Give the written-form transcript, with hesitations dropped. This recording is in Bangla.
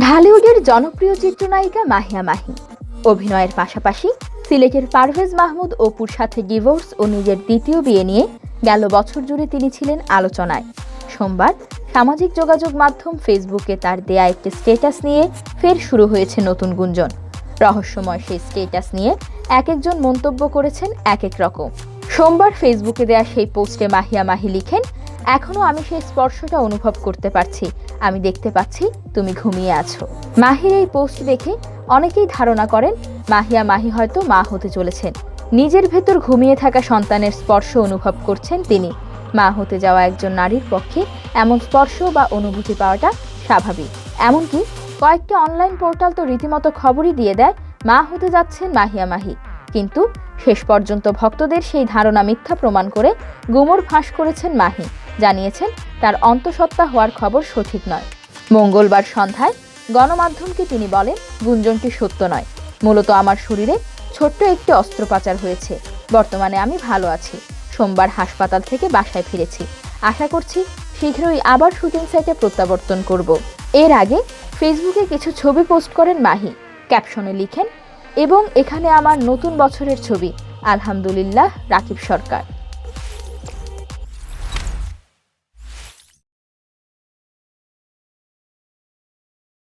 ঢালিউডের জনপ্রিয় চিত্রনায়িকা মাহিয়া মাহি অভিনয়ের পাশাপাশি সিলেটের পারভেজ মাহমুদ অপুর সাথে ডিভোর্স ও নিজের দ্বিতীয় বিয়ে নিয়ে গেল বছর জুড়ে তিনি ছিলেন আলোচনায়। সোমবার সামাজিক যোগাযোগ মাধ্যম ফেসবুকে তার দেয়া একটি স্ট্যাটাস নিয়ে ফের শুরু হয়েছে নতুন গুঞ্জন। রহস্যময় সেই স্ট্যাটাস নিয়ে এক একজন মন্তব্য করেছেন এক এক রকম। সোমবার ফেসবুকে দেয়া সেই পোস্টে মাহিয়া মাহি লিখেন, এখনো আমি সেই স্পর্শটা অনুভব করতে পারছি, আমি দেখতে পাচ্ছি তুমি ঘুমিয়ে আছো। মাহির এই পোস্ট দেখে অনেকেই ধারণা করেন মাহিয়া মাহি হয়তো মা হতে চলেছেন। নিজের ভেতর ঘুমিয়ে থাকা সন্তানের স্পর্শ অনুভব করছেন তিনি। মা হতে যাওয়া একজন নারীর পক্ষে এমন স্পর্শ বা অনুভূতি পাওয়াটা স্বাভাবিক। এমনকি কয়েকটি অনলাইন পোর্টাল তো রীতিমতো খবরই দিয়ে দেয় মা হতে যাচ্ছেন মাহিয়া মাহি। কিন্তু শেষ পর্যন্ত ভক্তদের সেই ধারণা মিথ্যা প্রমাণ করে গুমর ফাঁস করেছেন মাহি। জানিয়েছেন তার অন্তঃসত্ত্বা হওয়ার খবর সঠিক নয়। মঙ্গলবার সন্ধ্যায় গণমাধ্যমকে তিনি বলেন, গুঞ্জনটি সত্য নয়। মূলত আমার শরীরে ছোট্ট একটি অস্ত্রোপচার হয়েছে। বর্তমানে আমি ভালো আছি। সোমবার হাসপাতাল থেকে বাসায় ফিরেছি। আশা করছি শীঘ্রই আবার শুটিং সাইটে প্রত্যাবর্তন করব। এর আগে ফেসবুকে কিছু ছবি পোস্ট করেন মাহি। ক্যাপশনে লিখেন, এবং এখানে আমার নতুন বছরের ছবি, আলহামদুলিল্লাহ রাকিব সরকার।